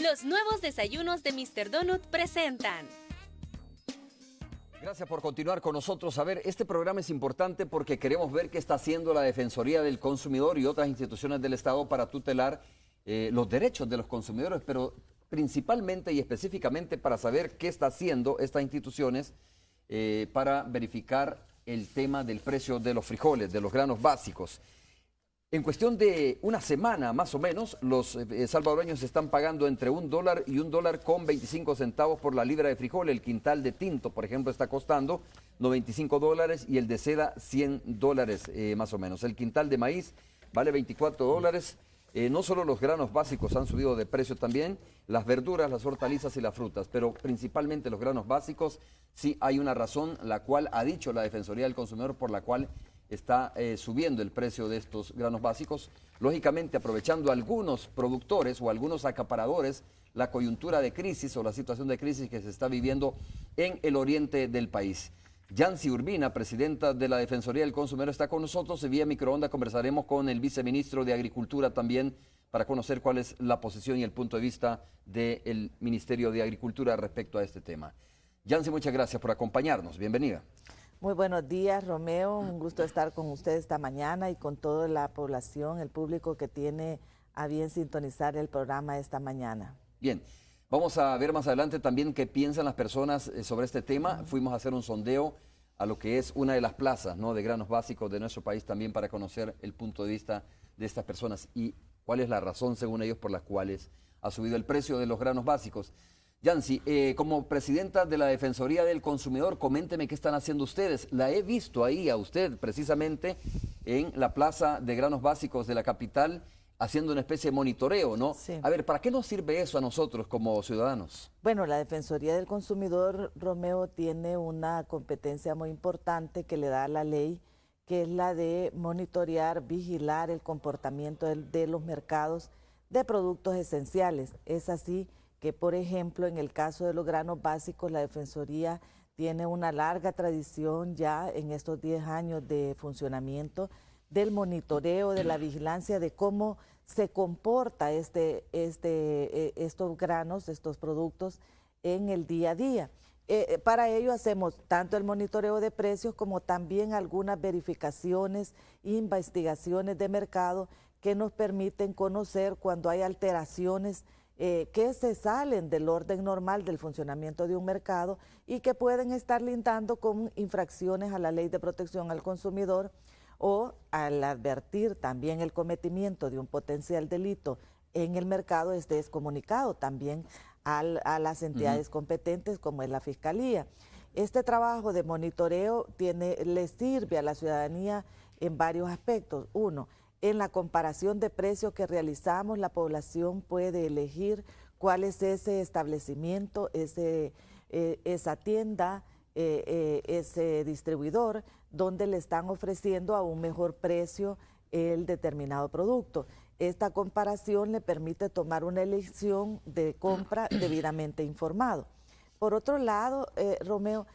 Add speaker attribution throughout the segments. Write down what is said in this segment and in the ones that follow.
Speaker 1: Los nuevos desayunos de Mr. Donut presentan.
Speaker 2: Gracias por continuar con nosotros. A ver, este programa es importante porque queremos ver qué está haciendo la Defensoría del Consumidor y otras instituciones del Estado para tutelar los derechos de los consumidores, pero principalmente y específicamente para saber qué está haciendo estas instituciones para verificar el tema del precio de los frijoles, de los granos básicos. En cuestión de una semana más o menos, los salvadoreños están pagando entre $1 y $1.25 por la libra de frijol. El quintal de tinto, por ejemplo, está costando $95 y el de seda $100 más o menos. El quintal de maíz vale $24. No solo los granos básicos han subido de precio también, las verduras, las hortalizas y las frutas, pero principalmente los granos básicos. Sí hay una razón, la cual ha dicho la Defensoría del Consumidor, por la cual está subiendo el precio de estos granos básicos, lógicamente aprovechando algunos productores o algunos acaparadores la coyuntura de crisis o la situación de crisis que se está viviendo en el oriente del país. Yancy Urbina, presidenta de la Defensoría del Consumidor, está con nosotros. Vía microonda conversaremos con el viceministro de Agricultura también para conocer cuál es la posición y el punto de vista del Ministerio de Agricultura respecto a este tema. Yancy, muchas gracias por acompañarnos. Bienvenida.
Speaker 3: Muy buenos días, Romeo. Un gusto estar con usted esta mañana y con toda la población, el público que tiene a bien sintonizar el programa esta mañana.
Speaker 2: Bien, vamos a ver más adelante también qué piensan las personas sobre este tema. Fuimos a hacer un sondeo a lo que es una de las plazas, ¿no?, de granos básicos de nuestro país también para conocer el punto de vista de estas personas y cuál es la razón, según ellos, por las cuales ha subido el precio de los granos básicos. Yancy, como presidenta de la Defensoría del Consumidor, coménteme qué están haciendo ustedes. La he visto ahí a usted precisamente en la plaza de granos básicos de la capital haciendo una especie de monitoreo, ¿no?
Speaker 3: Sí.
Speaker 2: A ver, ¿para qué nos sirve eso a nosotros como ciudadanos?
Speaker 3: Bueno, la Defensoría del Consumidor, Romeo, tiene una competencia muy importante que le da la ley, que es la de monitorear, vigilar el comportamiento de los mercados de productos esenciales. Es así que, por ejemplo, en el caso de los granos básicos, la Defensoría tiene una larga tradición ya en estos 10 años de funcionamiento del monitoreo, de la vigilancia de cómo se comporta estos granos, estos productos en el día a día. Para ello hacemos tanto el monitoreo de precios como también algunas verificaciones, investigaciones de mercado que nos permiten conocer cuando hay alteraciones que se salen del orden normal del funcionamiento de un mercado y que pueden estar lindando con infracciones a la Ley de Protección al Consumidor, o al advertir también el cometimiento de un potencial delito en el mercado, es comunicado también a las entidades competentes como es la Fiscalía. Este trabajo de monitoreo le sirve a la ciudadanía en varios aspectos. Uno, en la comparación de precios que realizamos, la población puede elegir cuál es ese establecimiento, esa tienda, ese distribuidor, donde le están ofreciendo a un mejor precio el determinado producto. Esta comparación le permite tomar una elección de compra debidamente informado. Por otro lado, Romeo,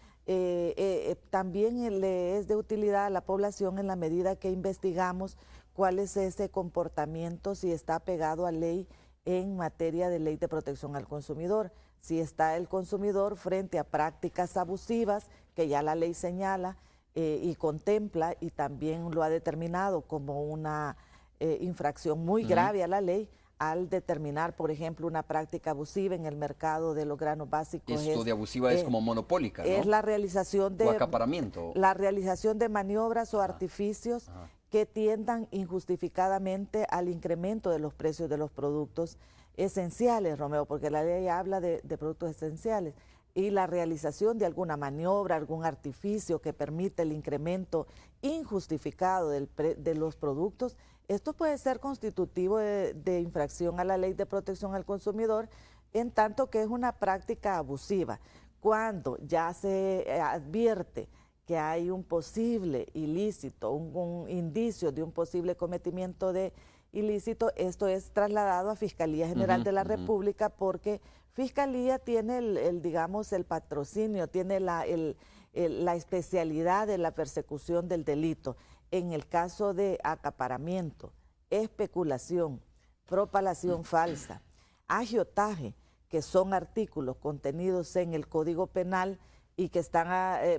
Speaker 3: también le es de utilidad a la población en la medida que investigamos cuál es ese comportamiento, si está pegado a ley en materia de Ley de Protección al Consumidor, si está el consumidor frente a prácticas abusivas que ya la ley señala y contempla y también lo ha determinado como una infracción muy grave a la ley al determinar, por ejemplo, una práctica abusiva en el mercado de los granos básicos.
Speaker 2: Esto de abusiva es como monopólica, ¿no?
Speaker 3: Es la realización de...
Speaker 2: O acaparamiento.
Speaker 3: La realización de maniobras o artificios que tiendan injustificadamente al incremento de los precios de los productos esenciales, Romeo, porque la ley habla de productos esenciales, y la realización de alguna maniobra, algún artificio que permite el incremento injustificado de los productos, esto puede ser constitutivo de infracción a la Ley de Protección al Consumidor, en tanto que es una práctica abusiva. Cuando ya se advierte que hay un posible ilícito, un indicio de un posible cometimiento de ilícito, esto es trasladado a Fiscalía General de la República, porque Fiscalía tiene digamos, el patrocinio, tiene la especialidad de la persecución del delito. En el caso de acaparamiento, especulación, propalación falsa, agiotaje, que son artículos contenidos en el Código Penal y que están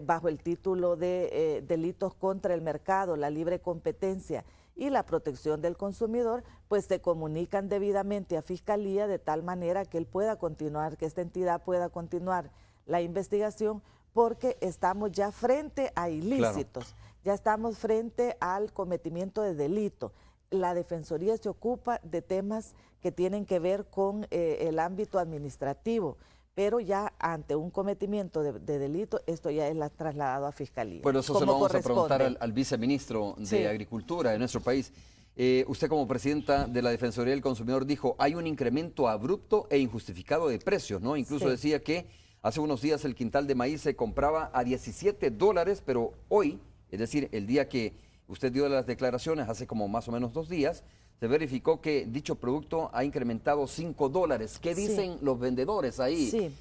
Speaker 3: bajo el título de delitos contra el mercado, la libre competencia y la protección del consumidor, pues se comunican debidamente a Fiscalía de tal manera que él pueda continuar, que esta entidad pueda continuar la investigación, porque estamos ya frente a ilícitos, claro. Ya estamos frente al cometimiento de delito. La Defensoría se ocupa de temas que tienen que ver con el ámbito administrativo, pero ya ante un cometimiento de delito, esto ya es trasladado a Fiscalía.
Speaker 2: Bueno, eso se lo vamos a preguntar al viceministro de Agricultura de nuestro país. Usted como presidenta de la Defensoría del Consumidor dijo, hay un incremento abrupto e injustificado de precios, ¿no? Incluso decía que hace unos días el quintal de maíz se compraba a $17, pero hoy, es decir, el día que usted dio las declaraciones, hace como más o menos 2 días, se verificó que dicho producto ha incrementado $5. ¿Qué dicen los vendedores ahí,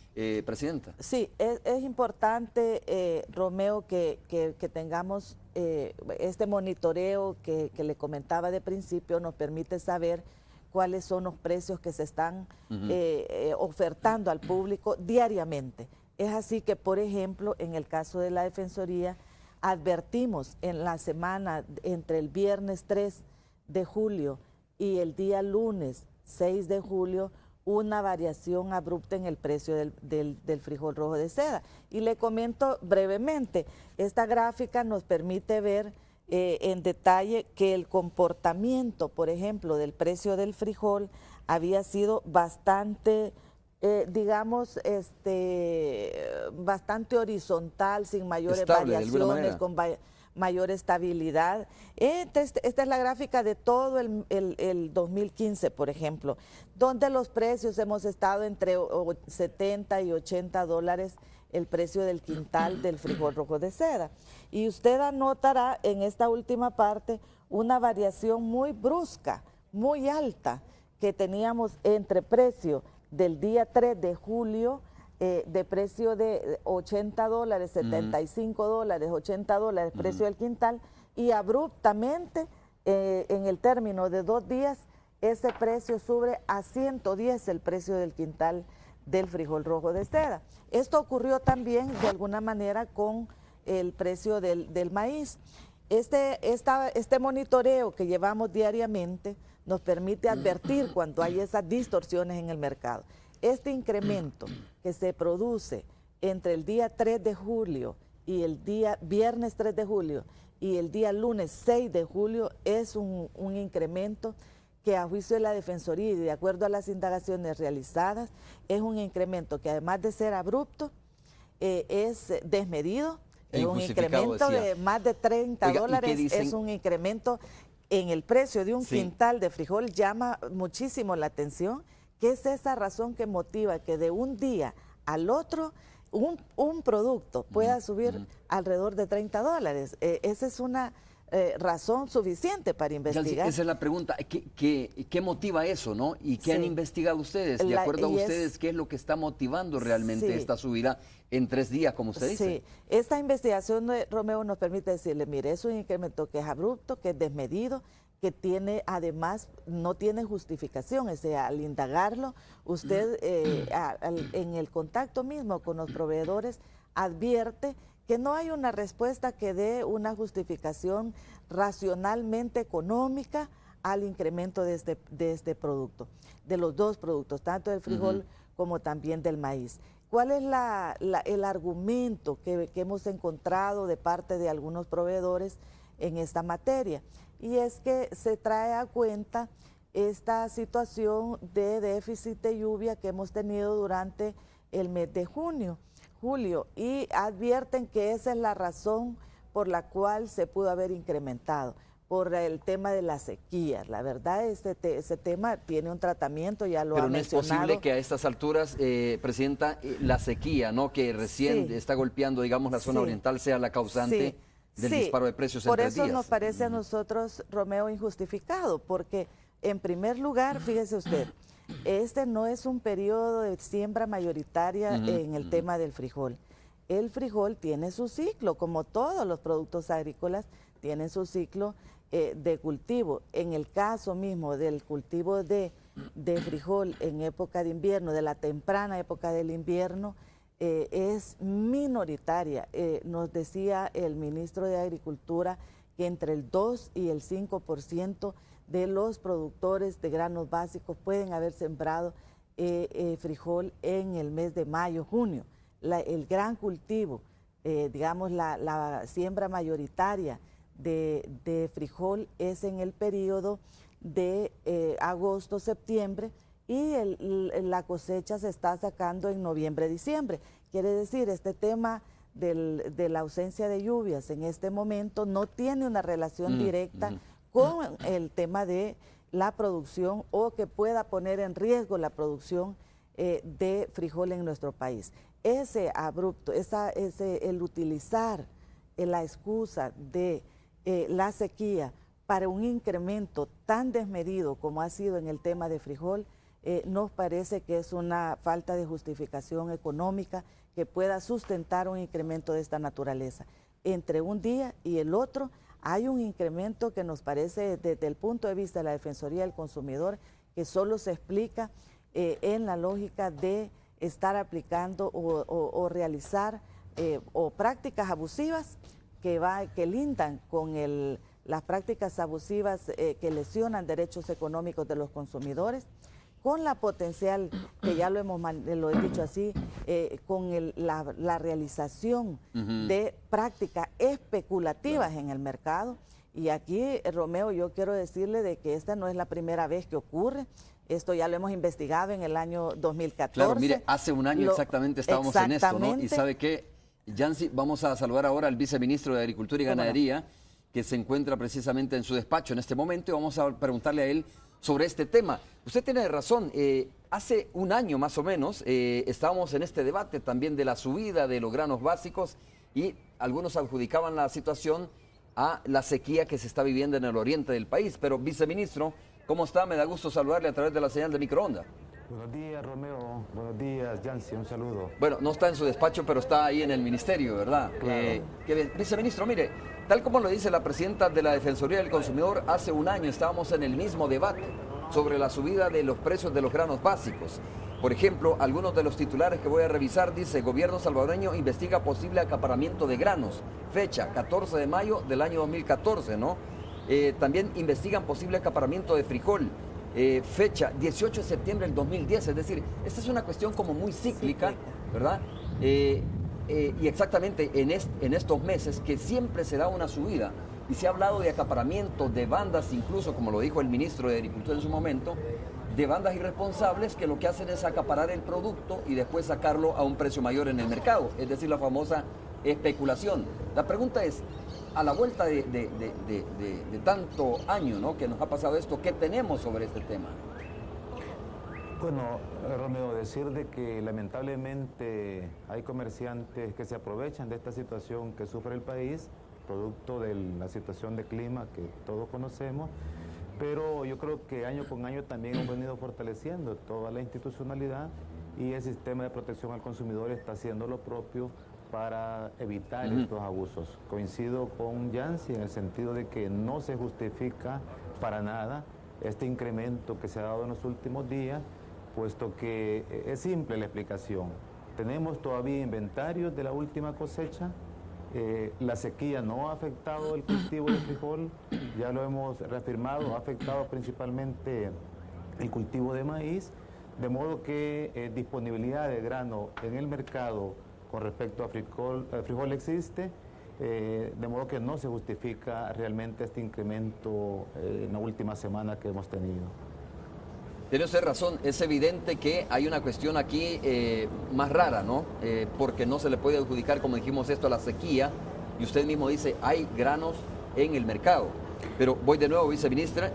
Speaker 2: Presidenta?
Speaker 3: Sí, es importante, Romeo, que tengamos este monitoreo que le comentaba de principio, nos permite saber cuáles son los precios que se están ofertando al público diariamente. Es así que, por ejemplo, en el caso de la Defensoría, advertimos en la semana entre el viernes 3 de julio y el día lunes 6 de julio una variación abrupta en el precio del frijol rojo de seda. Y le comento brevemente, esta gráfica nos permite ver en detalle que el comportamiento, por ejemplo, del precio del frijol había sido bastante, digamos, bastante horizontal, sin mayores variaciones, con mayor estabilidad. Esta es la gráfica de todo el 2015, por ejemplo, donde los precios hemos estado entre 70 y $80 el precio del quintal del frijol rojo de seda. Y usted anotará en esta última parte una variación muy brusca, muy alta, que teníamos entre precio del día 3 de julio, de precio de $80, $75, $80, precio del quintal, y abruptamente en el término de 2 días ese precio sube a 110 el precio del quintal del frijol rojo de seda. Esto ocurrió también de alguna manera con el precio del maíz. Este monitoreo que llevamos diariamente nos permite advertir cuando hay esas distorsiones en el mercado. Este incremento que se produce entre el día 3 de julio y el día viernes 3 de julio y el día lunes 6 de julio es un incremento que a juicio de la Defensoría y de acuerdo a las indagaciones realizadas, es un incremento que además de ser abrupto, es desmedido, es un incremento de más de $30, es un incremento en el precio de un quintal de frijol, llama muchísimo la atención, que es esa razón que motiva que de un día al otro un producto pueda subir alrededor de $30. Esa es una razón suficiente para investigar.
Speaker 2: Esa es la pregunta, ¿qué motiva eso, no? ¿Y qué han investigado ustedes? De acuerdo a ustedes, ¿qué es lo que está motivando realmente esta subida en 3 días, como usted dice?
Speaker 3: Sí, esta investigación de Romeo nos permite decirle, mire, es un incremento que es abrupto, que es desmedido, que tiene, además, no tiene justificación, o sea, al indagarlo, usted en el contacto mismo con los proveedores advierte que no hay una respuesta que dé una justificación racionalmente económica al incremento de este producto, de los 2 productos, tanto del frijol como también del maíz. ¿Cuál es el argumento que hemos encontrado de parte de algunos proveedores en esta materia? Y es que se trae a cuenta esta situación de déficit de lluvia que hemos tenido durante el mes de julio, y advierten que esa es la razón por la cual se pudo haber incrementado, por el tema de las sequías. La verdad, ese tema tiene un tratamiento, ya lo ha mencionado.
Speaker 2: Pero no es posible que a estas alturas, Presidenta, la sequía, ¿no?, que recién está golpeando, digamos, la zona oriental, sea la causante del disparo de precios en 3 días.
Speaker 3: Por eso nos parece a nosotros, Romeo, injustificado, porque en primer lugar, fíjese usted, este no es un periodo de siembra mayoritaria en el tema del frijol. El frijol tiene su ciclo, como todos los productos agrícolas tienen su ciclo de cultivo. En el caso mismo del cultivo de de frijol en época de invierno, de la temprana época del invierno, es minoritaria. Nos decía el ministro de Agricultura que entre el 2 y el 5% de los productores de granos básicos pueden haber sembrado frijol en el mes de mayo, junio. El gran cultivo, digamos la siembra mayoritaria de frijol es en el periodo de agosto, septiembre, y la cosecha se está sacando en noviembre, diciembre. Quiere decir, este tema de la ausencia de lluvias en este momento no tiene una relación directa con el tema de la producción o que pueda poner en riesgo la producción de frijol en nuestro país. Ese abrupto, el utilizar la excusa de la sequía para un incremento tan desmedido como ha sido en el tema de frijol, nos parece que es una falta de justificación económica que pueda sustentar un incremento de esta naturaleza. Entre un día y el otro hay un incremento que nos parece, desde el punto de vista de la Defensoría del Consumidor, que solo se explica en la lógica de estar aplicando o realizar o prácticas abusivas que lindan con las prácticas abusivas que lesionan derechos económicos de los consumidores, con la potencial, que ya lo he dicho así, con la realización de prácticas especulativas en el mercado. Y aquí, Romeo, yo quiero decirle de que esta no es la primera vez que ocurre. Esto ya lo hemos investigado en el año 2014.
Speaker 2: Claro, mire, hace un año exactamente estábamos en esto, ¿no? Y ¿sabe qué, Yancy? Vamos a saludar ahora al viceministro de Agricultura y Ganadería, que se encuentra precisamente en su despacho en este momento, y vamos a preguntarle a él sobre este tema. Usted tiene razón, hace un año más o menos estábamos en este debate también de la subida de los granos básicos y algunos adjudicaban la situación a la sequía que se está viviendo en el oriente del país. Pero, viceministro, ¿cómo está? Me da gusto saludarle a través de la señal de microondas.
Speaker 4: Buenos días, Romeo. Buenos días, Yancy. Un saludo.
Speaker 2: Bueno, no está en su despacho, pero está ahí en el ministerio, ¿verdad?
Speaker 4: Claro.
Speaker 2: Viceministro, mire, tal como lo dice la presidenta de la Defensoría del Consumidor, hace un año estábamos en el mismo debate sobre la subida de los precios de los granos básicos. Por ejemplo, algunos de los titulares que voy a revisar dice: gobierno salvadoreño investiga posible acaparamiento de granos. Fecha, 14 de mayo del año 2014, ¿no? También investigan posible acaparamiento de frijol. Fecha, 18 de septiembre del 2010. Es decir, esta es una cuestión como muy cíclica, ¿verdad? Y exactamente en estos meses que siempre se da una subida. Y se ha hablado de acaparamiento, de bandas, incluso, como lo dijo el ministro de Agricultura en su momento, de bandas irresponsables que lo que hacen es acaparar el producto y después sacarlo a un precio mayor en el mercado, es decir, la famosa especulación. La pregunta es, a la vuelta de tanto año, ¿no?, que nos ha pasado esto, ¿qué tenemos sobre este tema?
Speaker 4: Bueno, Romeo, decir de que lamentablemente hay comerciantes que se aprovechan de esta situación que sufre el país, producto de la situación de clima que todos conocemos, pero yo creo que año con año también hemos venido fortaleciendo toda la institucionalidad y el sistema de protección al consumidor está haciendo lo propio para evitar estos abusos. Coincido con Yancy en el sentido de que no se justifica para nada este incremento que se ha dado en los últimos días, puesto que es simple la explicación. Tenemos todavía inventarios de la última cosecha. La sequía no ha afectado el cultivo de frijol, ya lo hemos reafirmado, ha afectado principalmente el cultivo de maíz, de modo que disponibilidad de grano en el mercado con respecto a frijol existe, de modo que no se justifica realmente este incremento en la última semana que hemos tenido.
Speaker 2: Tiene usted razón, es evidente que hay una cuestión aquí más rara, ¿no? Porque no se le puede adjudicar, como dijimos, esto a la sequía, y usted mismo dice, hay granos en el mercado. Pero voy de nuevo, viceministro,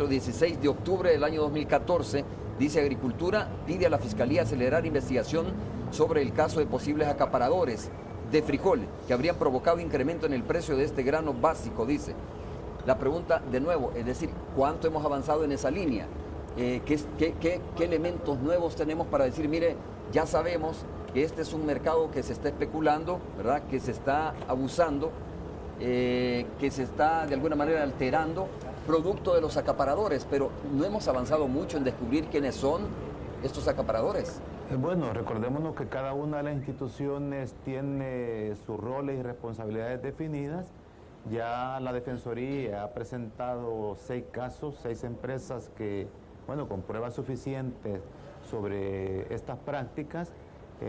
Speaker 2: 16 de octubre del año 2014, dice: Agricultura pide a la Fiscalía acelerar investigación sobre el caso de posibles acaparadores de frijol que habrían provocado incremento en el precio de este grano básico, dice. La pregunta, de nuevo, es decir, ¿cuánto hemos avanzado en esa línea? ¿Qué elementos nuevos tenemos para decir, mire, ya sabemos que este es un mercado que se está especulando, ¿verdad?, que se está abusando, que se está de alguna manera alterando producto de los acaparadores, pero no hemos avanzado mucho en descubrir quiénes son estos acaparadores.
Speaker 4: Bueno, recordémonos que cada una de las instituciones tiene sus roles y responsabilidades definidas. Ya la Defensoría ha presentado 6 casos, 6 empresas que, bueno, con pruebas suficientes sobre estas prácticas.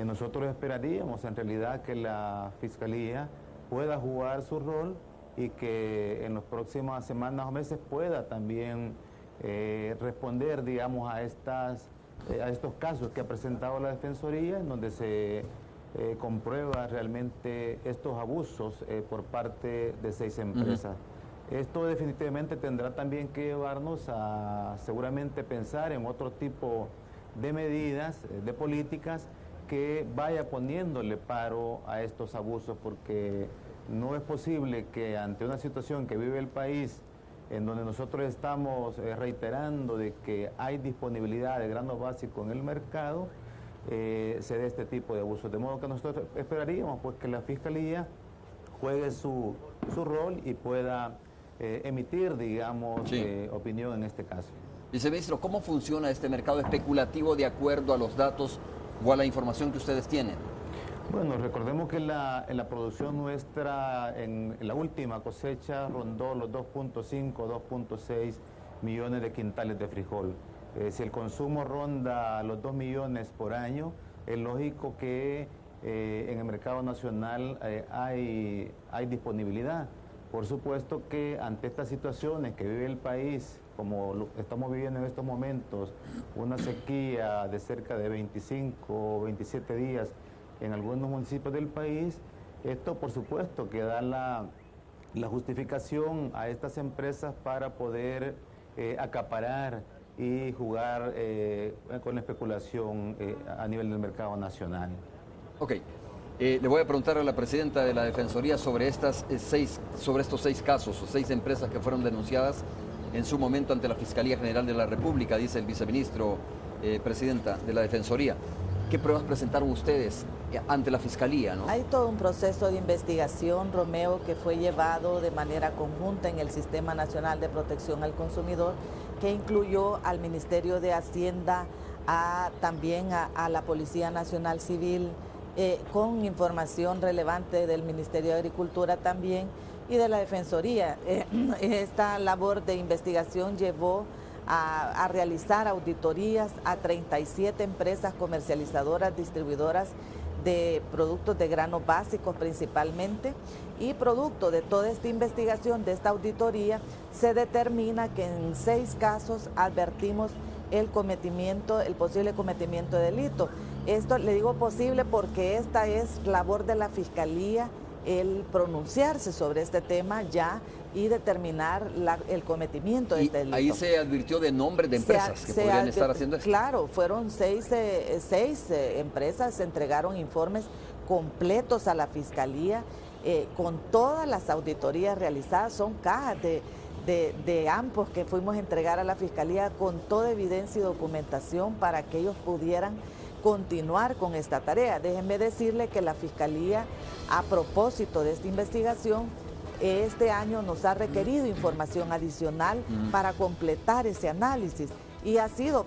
Speaker 4: Nosotros esperaríamos en realidad que la Fiscalía pueda jugar su rol y que en las próximas semanas o meses pueda también responder, digamos, a estos casos que ha presentado la Defensoría, en donde se comprueba realmente estos abusos por parte de 6 empresas. Esto definitivamente tendrá también que llevarnos a seguramente pensar en otro tipo de medidas, de políticas, que vaya poniéndole paro a estos abusos, porque no es posible que ante una situación que vive el país, en donde nosotros estamos reiterando de que hay disponibilidad de granos básicos en el mercado, se dé este tipo de abusos. De modo que nosotros esperaríamos pues que la Fiscalía juegue su rol y pueda emitir, digamos, opinión en este caso.
Speaker 2: Viceministro, ¿cómo funciona este mercado especulativo de acuerdo a los datos o a la información que ustedes tienen?
Speaker 4: Bueno, recordemos que en la producción nuestra, en la última cosecha, rondó los 2.5, 2.6 millones de quintales de frijol. Si el consumo ronda los 2 millones por año, es lógico que en el mercado nacional hay disponibilidad. Por supuesto que ante estas situaciones que vive el país, como lo estamos viviendo en estos momentos, una sequía de cerca de 25 o 27 días en algunos municipios del país, esto por supuesto que da la justificación a estas empresas para poder acaparar y jugar con la especulación a nivel del mercado nacional.
Speaker 2: Ok. Le voy a preguntar a la presidenta de la Defensoría sobre estos 6 casos o 6 empresas que fueron denunciadas en su momento ante la Fiscalía General de la República, dice el viceministro, presidenta de la Defensoría. ¿Qué pruebas presentaron ustedes ante la Fiscalía, ¿no?
Speaker 3: Hay todo un proceso de investigación, Romeo, que fue llevado de manera conjunta en el Sistema Nacional de Protección al Consumidor, que incluyó al Ministerio de Hacienda, también a la Policía Nacional Civil, con información relevante del Ministerio de Agricultura también y de la Defensoría. Esta labor de investigación llevó a realizar auditorías a 37 empresas comercializadoras, distribuidoras de productos de granos básicos principalmente, y producto de toda esta investigación, de esta auditoría, se determina que en 6 casos advertimos el posible cometimiento de delito. Esto le digo posible porque esta es labor de la Fiscalía el pronunciarse sobre este tema ya y determinar el cometimiento de este delito.
Speaker 2: Ahí se advirtió de nombres de empresas que podrían estar haciendo esto.
Speaker 3: Claro, fueron 6 empresas, se entregaron informes completos a la Fiscalía con todas las auditorías realizadas. Son cajas de AMPOS que fuimos a entregar a la Fiscalía con toda evidencia y documentación para que ellos pudieran continuar con esta tarea. Déjenme decirle que la Fiscalía, a propósito de esta investigación, este año nos ha requerido información adicional para completar ese análisis y ha sido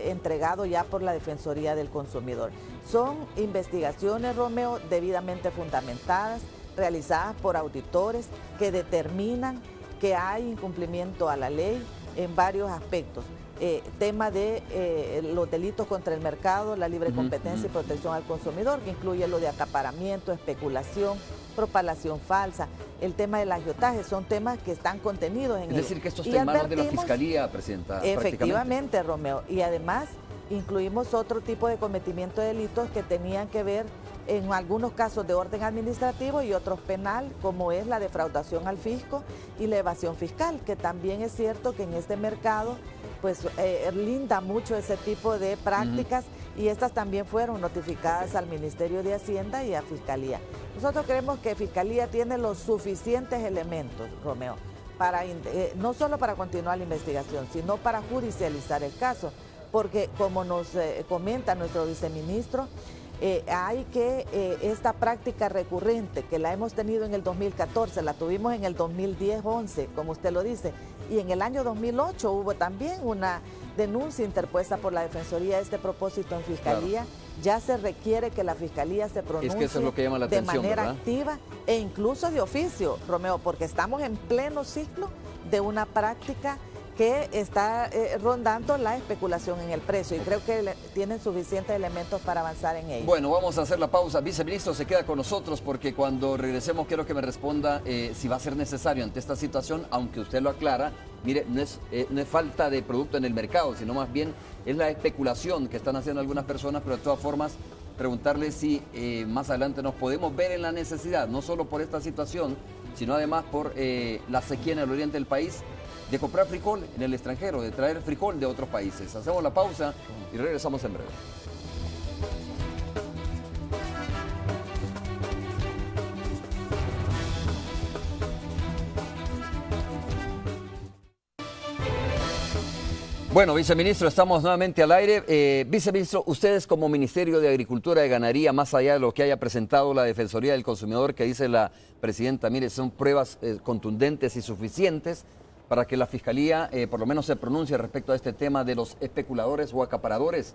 Speaker 3: entregado ya por la Defensoría del Consumidor. Son investigaciones, Romeo, debidamente fundamentadas, realizadas por auditores que determinan que hay incumplimiento a la ley en varios aspectos. Tema de los delitos contra el mercado, la libre competencia y protección al consumidor, que incluye lo de acaparamiento, especulación, propalación falsa, el tema del agiotaje, son temas que están contenidos en
Speaker 2: Es decir, que esto está en manos de la Fiscalía, presidenta.
Speaker 3: Efectivamente, Romeo, y además incluimos otro tipo de cometimiento de delitos que tenían que ver en algunos casos de orden administrativo y otros penal, como es la defraudación al fisco y la evasión fiscal, que también es cierto que en este mercado pues linda mucho ese tipo de prácticas y estas también fueron notificadas al Ministerio de Hacienda y a Fiscalía. Nosotros creemos que Fiscalía tiene los suficientes elementos, Romeo, para no solo para continuar la investigación, sino para judicializar el caso, porque como nos comenta nuestro viceministro, hay que esta práctica recurrente que la hemos tenido en el 2014, la tuvimos en el 2010-11, como usted lo dice, y en el año 2008 hubo también una denuncia interpuesta por la Defensoría a este propósito en Fiscalía. Claro. Ya se requiere que la Fiscalía se pronuncie
Speaker 2: es que eso es lo que llama la atención,
Speaker 3: de manera
Speaker 2: ¿verdad?
Speaker 3: activa e incluso de oficio, Romeo, porque estamos en pleno ciclo de una práctica que está rondando la especulación en el precio y creo que tienen suficientes elementos para avanzar en ello.
Speaker 2: Bueno, vamos a hacer la pausa. Viceministro, se queda con nosotros porque cuando regresemos quiero que me responda si va a ser necesario ante esta situación, aunque usted lo aclara, mire, no es falta de producto en el mercado, sino más bien es la especulación que están haciendo algunas personas, pero de todas formas preguntarle si más adelante nos podemos ver en la necesidad, no solo por esta situación, sino además por la sequía en el oriente del país, de comprar frijol en el extranjero, de traer frijol de otros países. Hacemos la pausa y regresamos en breve. Bueno, viceministro, estamos nuevamente al aire. Viceministro, ustedes como Ministerio de Agricultura y Ganadería, más allá de lo que haya presentado la Defensoría del Consumidor, que dice la presidenta, mire, son pruebas contundentes y suficientes para que la Fiscalía por lo menos se pronuncie respecto a este tema de los especuladores o acaparadores,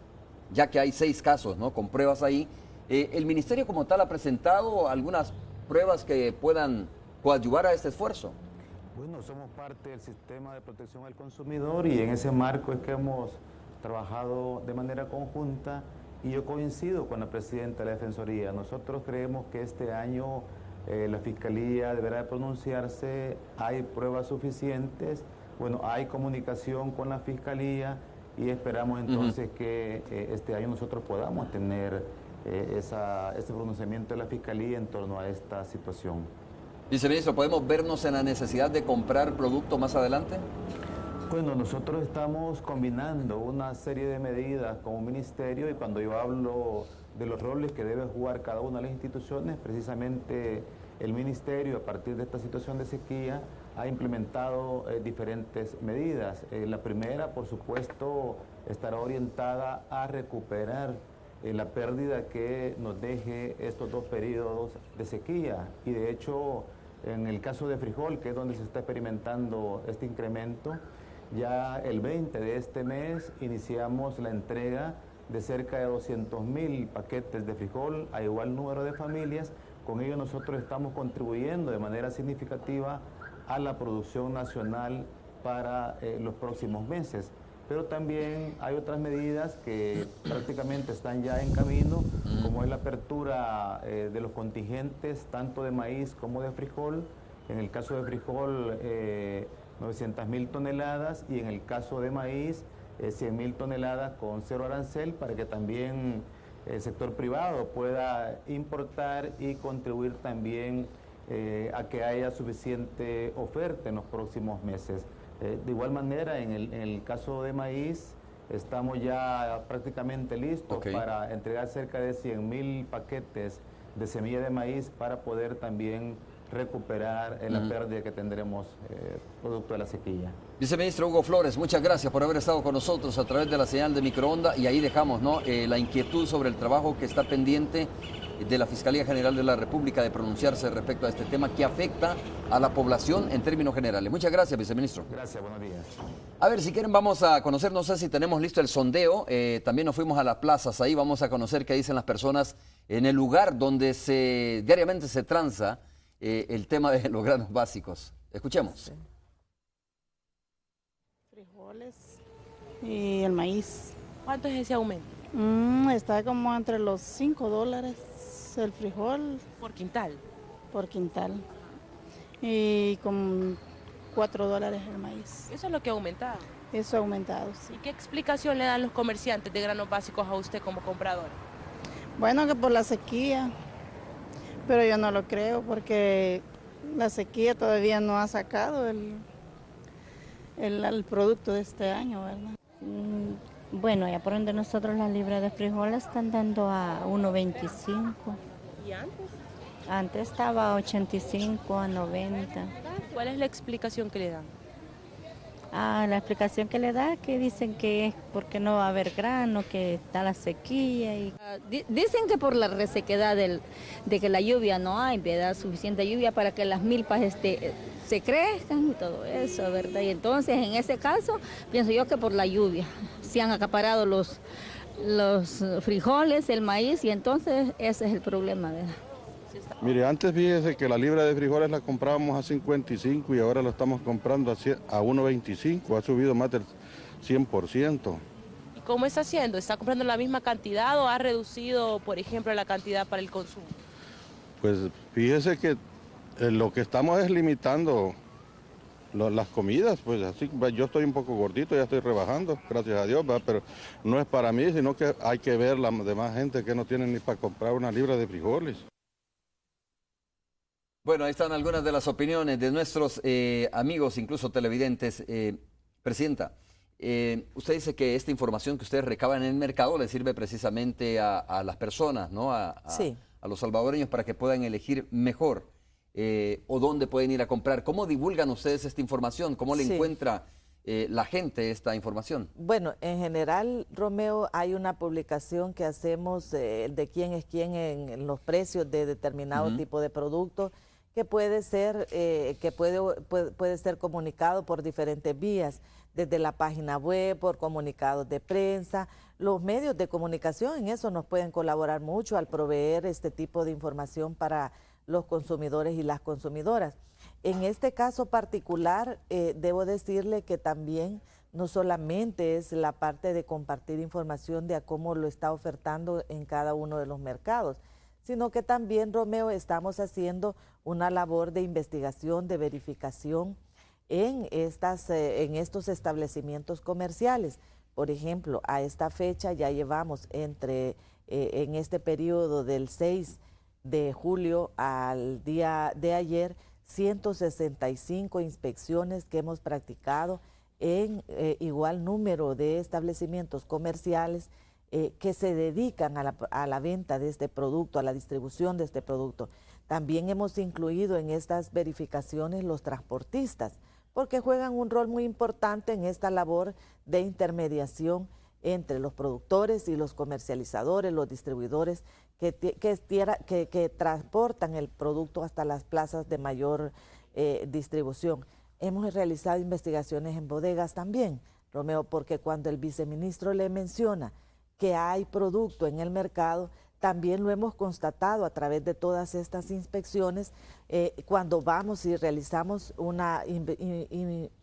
Speaker 2: ya que hay 6 casos, ¿no?, con pruebas ahí. ¿El Ministerio como tal ha presentado algunas pruebas que puedan coadyuvar a este esfuerzo?
Speaker 4: Bueno, somos parte del sistema de protección al consumidor y en ese marco es que hemos trabajado de manera conjunta y yo coincido con la presidenta de la Defensoría. Nosotros creemos que este año la Fiscalía deberá de pronunciarse, hay pruebas suficientes, bueno, hay comunicación con la Fiscalía y esperamos entonces que este año nosotros podamos tener ese pronunciamiento de la Fiscalía en torno a esta situación.
Speaker 2: Viceministro, ¿podemos vernos en la necesidad de comprar producto más adelante?
Speaker 4: Bueno, nosotros estamos combinando una serie de medidas como ministerio y cuando yo hablo de los roles que debe jugar cada una de las instituciones, precisamente el ministerio a partir de esta situación de sequía ha implementado diferentes medidas. La primera, por supuesto, estará orientada a recuperar la pérdida que nos deje estos 2 periodos de sequía y de hecho en el caso de frijol, que es donde se está experimentando este incremento, ya el 20 de este mes iniciamos la entrega de cerca de 200.000 paquetes de frijol a igual número de familias. Con ello nosotros estamos contribuyendo de manera significativa a la producción nacional para los próximos meses. Pero también hay otras medidas que prácticamente están ya en camino, como es la apertura de los contingentes tanto de maíz como de frijol. En el caso de frijol, 900.000 toneladas y en el caso de maíz, 100.000 toneladas con 0 arancel para que también el sector privado pueda importar y contribuir también a que haya suficiente oferta en los próximos meses. De igual manera, en el caso de maíz, estamos ya prácticamente listos para entregar cerca de 100.000 paquetes de semilla de maíz para poder también recuperar la pérdida que tendremos producto de la sequía.
Speaker 2: Viceministro Hugo Flores, muchas gracias por haber estado con nosotros a través de la señal de microonda y ahí dejamos, ¿no?, la inquietud sobre el trabajo que está pendiente de la Fiscalía General de la República de pronunciarse respecto a este tema que afecta a la población en términos generales. Muchas gracias, viceministro.
Speaker 4: Gracias, buenos días.
Speaker 2: A ver, si quieren vamos a conocer, no sé si tenemos listo el sondeo, también nos fuimos a las plazas, ahí vamos a conocer qué dicen las personas en el lugar donde diariamente se transa el tema de los granos básicos. Escuchemos.
Speaker 5: Sí. Frijoles y el maíz.
Speaker 6: ¿Cuánto es ese aumento?
Speaker 5: Está como entre los $5 el frijol.
Speaker 6: ¿Por quintal?
Speaker 5: Por quintal. Y con $4 el maíz.
Speaker 6: Eso es lo que ha aumentado.
Speaker 5: Eso ha aumentado, sí.
Speaker 6: ¿Y qué explicación le dan los comerciantes de granos básicos a usted como comprador?
Speaker 5: Bueno, que por la sequía, pero yo no lo creo porque la sequía todavía no ha sacado el producto de este año, ¿verdad?
Speaker 7: Bueno, ya por donde nosotros las libras de frijol están dando a 1.25.
Speaker 6: ¿Y antes?
Speaker 7: Antes estaba a 85, a 90.
Speaker 6: ¿Cuál es la explicación que le dan?
Speaker 7: La explicación que le da que dicen que es porque no va a haber grano, que está la sequía.
Speaker 8: Dicen que por la resequedad de que la lluvia no hay, ¿verdad? Suficiente lluvia para que las milpas se crezcan y todo eso, ¿verdad? Y entonces, en ese caso, pienso yo que por la lluvia se han acaparado los frijoles, el maíz, y entonces ese es el problema, ¿verdad?
Speaker 9: Mire, antes fíjese que la libra de frijoles la comprábamos a 55 y ahora lo estamos comprando a 1.25, ha subido más del 100%.
Speaker 6: ¿Y cómo está haciendo? ¿Está comprando la misma cantidad o ha reducido, por ejemplo, la cantidad para el consumo?
Speaker 9: Pues fíjese que lo que estamos es limitando las comidas, pues así, yo estoy un poco gordito, ya estoy rebajando, gracias a Dios, ¿verdad? Pero no es para mí, sino que hay que ver la demás gente que no tiene ni para comprar una libra de frijoles.
Speaker 2: Bueno, ahí están algunas de las opiniones de nuestros amigos, incluso televidentes. Presidenta, usted dice que esta información que ustedes recaban en el mercado le sirve precisamente a las personas, ¿no?
Speaker 3: Sí.
Speaker 2: A los salvadoreños para que puedan elegir mejor o dónde pueden ir a comprar. ¿Cómo divulgan ustedes esta información? ¿Cómo le encuentra la gente esta información?
Speaker 3: Bueno, en general, Romeo, hay una publicación que hacemos de quién es quién en los precios de determinado tipo de producto, que puede ser puede ser comunicado por diferentes vías, desde la página web, por comunicados de prensa. Los medios de comunicación en eso nos pueden colaborar mucho al proveer este tipo de información para los consumidores y las consumidoras. En este caso particular, debo decirle que también no solamente es la parte de compartir información de a cómo lo está ofertando en cada uno de los mercados, sino que también, Romeo, estamos haciendo una labor de investigación, de verificación en estos establecimientos comerciales. Por ejemplo, a esta fecha ya llevamos en este periodo del 6 de julio al día de ayer, 165 inspecciones que hemos practicado en igual número de establecimientos comerciales que se dedican a la venta de este producto, a la distribución de este producto. También hemos incluido en estas verificaciones los transportistas, porque juegan un rol muy importante en esta labor de intermediación entre los productores y los comercializadores, los distribuidores que transportan el producto hasta las plazas de mayor distribución. Hemos realizado investigaciones en bodegas también, Romeo, porque cuando el viceministro le menciona que hay producto en el mercado, también lo hemos constatado a través de todas estas inspecciones. Cuando vamos y realizamos una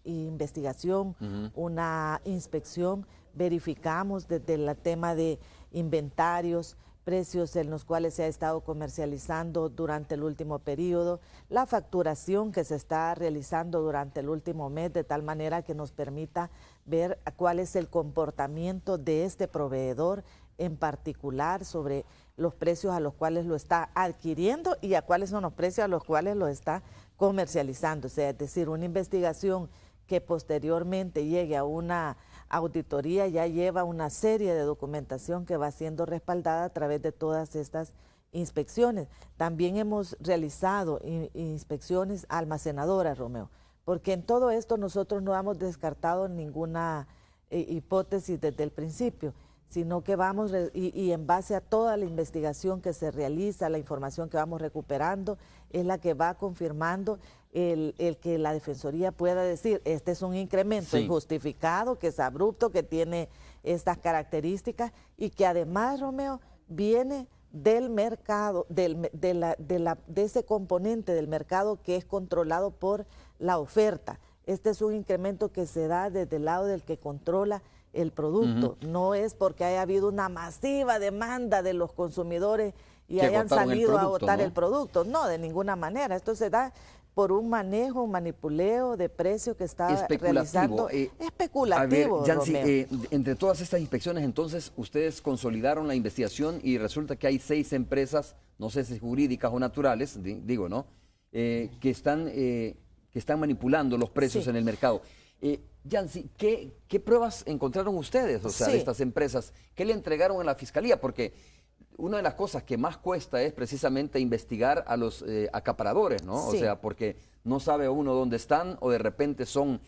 Speaker 3: investigación, una inspección, verificamos desde el tema de inventarios, precios en los cuales se ha estado comercializando durante el último periodo, la facturación que se está realizando durante el último mes, de tal manera que nos permita ver cuál es el comportamiento de este proveedor en particular sobre los precios a los cuales lo está adquiriendo y a cuáles son los precios a los cuales lo está comercializando. O sea, es decir, una investigación que posteriormente llegue a una auditoría ya lleva una serie de documentación que va siendo respaldada a través de todas estas inspecciones. También hemos realizado inspecciones almacenadoras, Romeo, porque en todo esto nosotros no hemos descartado ninguna hipótesis desde el principio, sino que vamos y en base a toda la investigación que se realiza, la información que vamos recuperando, es la que va confirmando el que la Defensoría pueda decir, este es un incremento injustificado, que es abrupto, que tiene estas características y que además, Romeo, viene del mercado, de ese componente del mercado que es controlado por la oferta. Este es un incremento que se da desde el lado del que controla el producto. No es porque haya habido una masiva demanda de los consumidores y hayan salido a agotar el producto. No, de ninguna manera. Esto se da por un manejo, un manipuleo de precio que está realizando. Especulativo.
Speaker 2: A ver, Yancy, entre todas estas inspecciones, entonces, ustedes consolidaron la investigación y resulta que hay 6 empresas, no sé si jurídicas o naturales, digo, ¿no? Que están manipulando los precios en el mercado. Yancy, ¿qué pruebas encontraron ustedes, o sea, de estas empresas? ¿Qué le entregaron a la Fiscalía? Porque una de las cosas que más cuesta es precisamente investigar a los acaparadores, ¿no? O sea, porque no sabe uno dónde están o de repente son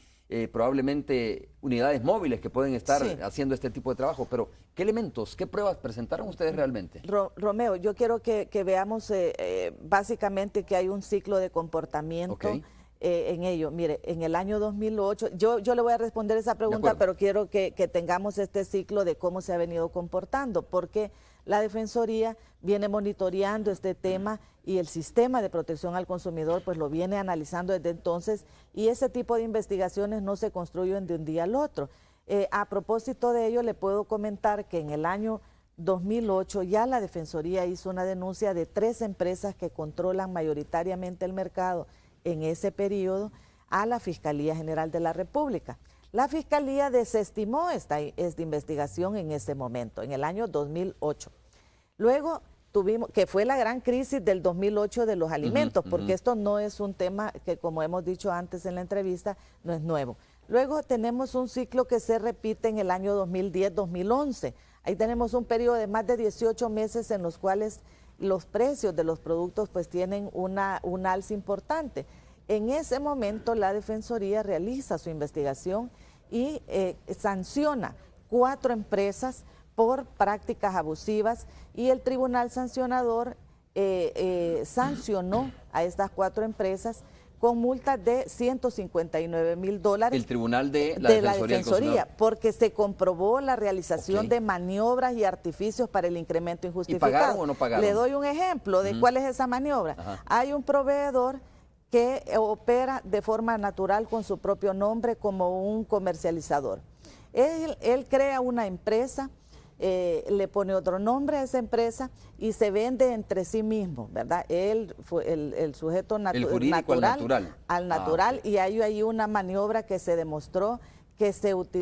Speaker 2: probablemente unidades móviles que pueden estar haciendo este tipo de trabajo. Pero, ¿qué elementos, qué pruebas presentaron ustedes realmente?
Speaker 3: Romeo, yo quiero que veamos básicamente que hay un ciclo de comportamiento en ello. Mire, en el año 2008, yo le voy a responder esa pregunta, pero quiero que tengamos este ciclo de cómo se ha venido comportando, porque la Defensoría viene monitoreando este tema y el sistema de protección al consumidor pues lo viene analizando desde entonces, y ese tipo de investigaciones no se construyen de un día al otro. A propósito de ello, le puedo comentar que en el año 2008 ya la Defensoría hizo una denuncia de 3 empresas que controlan mayoritariamente el mercado en ese periodo a la Fiscalía General de la República. La Fiscalía desestimó esta investigación en ese momento, en el año 2008. Luego tuvimos, que fue la gran crisis del 2008 de los alimentos, porque esto no es un tema que, como hemos dicho antes en la entrevista, no es nuevo. Luego tenemos un ciclo que se repite en el año 2010-2011. Ahí tenemos un periodo de más de 18 meses en los cuales los precios de los productos pues tienen un alza importante. En ese momento la Defensoría realiza su investigación y sanciona 4 empresas por prácticas abusivas, y el Tribunal Sancionador sancionó a estas 4 empresas con multas de $159,000.
Speaker 2: El Tribunal de la
Speaker 3: Defensoría, porque se comprobó la realización de maniobras y artificios para el incremento injustificado.
Speaker 2: ¿Y pagaron o no pagaron?
Speaker 3: Le doy un ejemplo de cuál es esa maniobra. Hay un proveedor que opera de forma natural con su propio nombre como un comercializador. Él crea una empresa, le pone otro nombre a esa empresa y se vende entre sí mismo, ¿verdad? Él fue el sujeto
Speaker 2: el jurídico
Speaker 3: al natural, y hay ahí una maniobra que se demostró que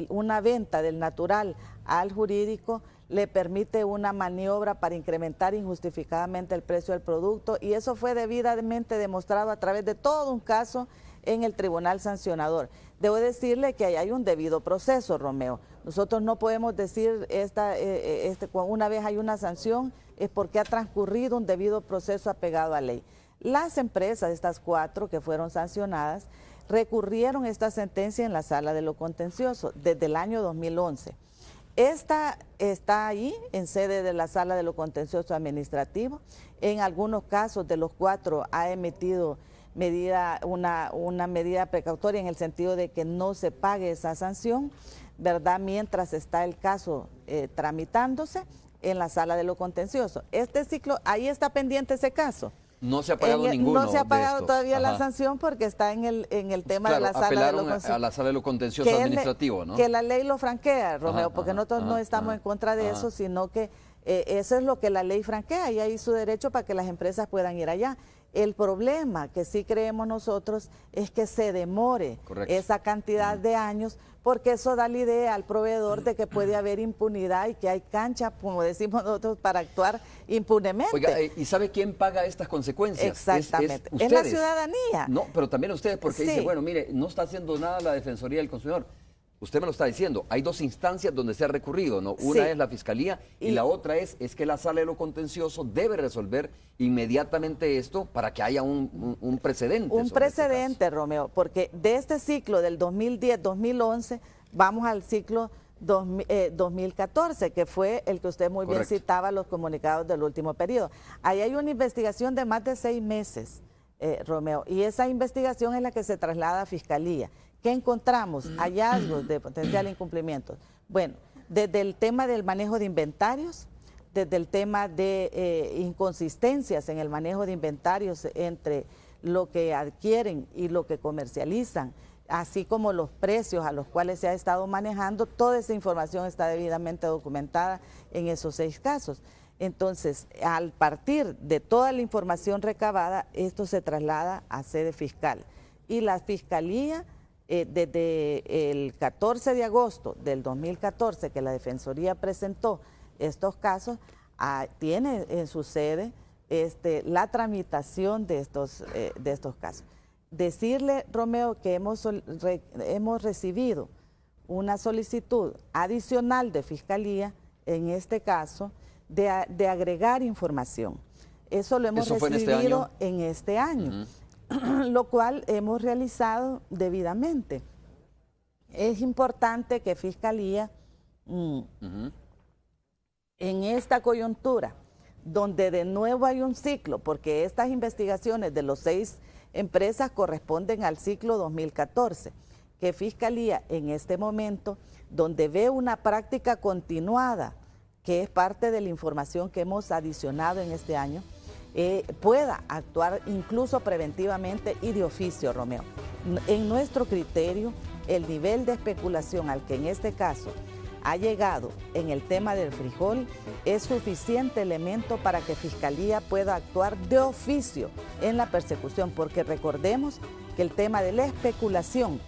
Speaker 3: una venta del natural al jurídico le permite una maniobra para incrementar injustificadamente el precio del producto, y eso fue debidamente demostrado a través de todo un caso en el Tribunal Sancionador. Debo decirle que ahí hay un debido proceso, Romeo. Nosotros no podemos decir una vez hay una sanción es porque ha transcurrido un debido proceso apegado a ley. Las empresas, estas 4 que fueron sancionadas, recurrieron esta sentencia en la Sala de lo Contencioso desde el año 2011. Esta está ahí en sede de la Sala de lo Contencioso Administrativo. En algunos casos de los 4 ha emitido una medida precautoria en el sentido de que no se pague esa sanción, ¿verdad? Mientras está el caso tramitándose en la Sala de lo Contencioso. Este ciclo, ahí está pendiente ese caso.
Speaker 2: No se ha pagado ninguno.
Speaker 3: No se ha pagado todavía la sanción porque está en el tema de la Sala de lo Contencioso.
Speaker 2: A la Sala de lo Contencioso Administrativo, ¿no?
Speaker 3: Que la ley lo franquea, Romeo, porque nosotros no estamos en contra de eso, sino que eso es lo que la ley franquea, y hay su derecho para que las empresas puedan ir allá. El problema que sí creemos nosotros es que se demore esa cantidad de años, porque eso da la idea al proveedor de que puede haber impunidad y que hay cancha, como decimos nosotros, para actuar impunemente.
Speaker 2: Oiga, ¿y sabe quién paga estas consecuencias?
Speaker 3: Exactamente.
Speaker 2: Es
Speaker 3: la ciudadanía.
Speaker 2: No, pero también ustedes, porque dice, bueno, mire, no está haciendo nada la Defensoría del Consumidor. Usted me lo está diciendo, hay 2 instancias donde se ha recurrido, ¿no? Una es la Fiscalía y la otra es que la Sala de lo Contencioso debe resolver inmediatamente esto para que haya un precedente.
Speaker 3: Un precedente, Romeo, porque de este ciclo del 2010-2011 vamos al ciclo 2014, que fue el que usted muy bien citaba, los comunicados del último periodo. Ahí hay una investigación de más de 6 meses, Romeo, y esa investigación es la que se traslada a Fiscalía. ¿Qué encontramos? Hallazgos de potencial incumplimiento. Bueno, desde el tema del manejo de inventarios, desde el tema de inconsistencias en el manejo de inventarios entre lo que adquieren y lo que comercializan, así como los precios a los cuales se ha estado manejando, toda esa información está debidamente documentada en esos 6 casos. Entonces, al partir de toda la información recabada, esto se traslada a sede fiscal. Y la Fiscalía, desde el 14 de agosto del 2014, que la Defensoría presentó estos casos, tiene en su sede la tramitación de estos casos. Decirle, Romeo, que hemos recibido una solicitud adicional de Fiscalía, en este caso, de agregar información. Eso lo hemos recibido en este año. Lo cual hemos realizado debidamente. Es importante que Fiscalía, en esta coyuntura, donde de nuevo hay un ciclo, porque estas investigaciones de los 6 empresas corresponden al ciclo 2014, que Fiscalía en este momento, donde ve una práctica continuada, que es parte de la información que hemos adicionado en este año, pueda actuar incluso preventivamente y de oficio, Romeo. En nuestro criterio, el nivel de especulación al que en este caso ha llegado en el tema del frijol es suficiente elemento para que Fiscalía pueda actuar de oficio en la persecución, porque recordemos que el tema de la especulación,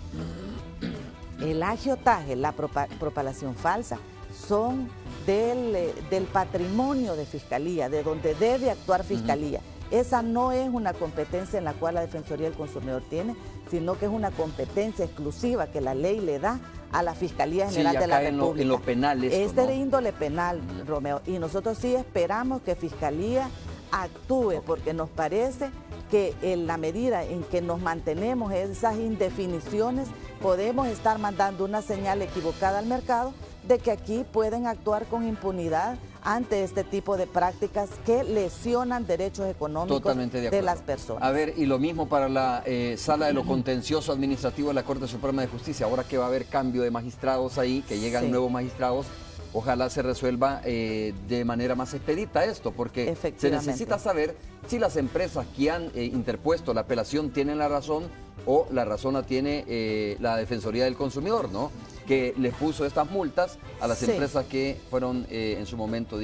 Speaker 3: el agiotaje, la propalación falsa, son del patrimonio de Fiscalía, de donde debe actuar Fiscalía. Esa no es una competencia en la cual la Defensoría del Consumidor tiene, sino que es una competencia exclusiva que la ley le da a la Fiscalía General de la República.
Speaker 2: En lo penal esto, ¿no?
Speaker 3: De índole penal, Romeo, y nosotros sí esperamos que Fiscalía actúe, porque nos parece que en la medida en que nos mantenemos esas indefiniciones, podemos estar mandando una señal equivocada al mercado de que aquí pueden actuar con impunidad ante este tipo de prácticas que lesionan derechos económicos de las personas.
Speaker 2: A ver, y lo mismo para la Sala de lo Contencioso Administrativo de la Corte Suprema de Justicia. Ahora que va a haber cambio de magistrados ahí, que llegan nuevos magistrados, ojalá se resuelva de manera más expedita esto, porque se necesita saber si las empresas que han interpuesto la apelación tienen la razón o la razón la tiene la Defensoría del Consumidor, ¿no? Que les puso estas multas a las empresas que fueron en su momento,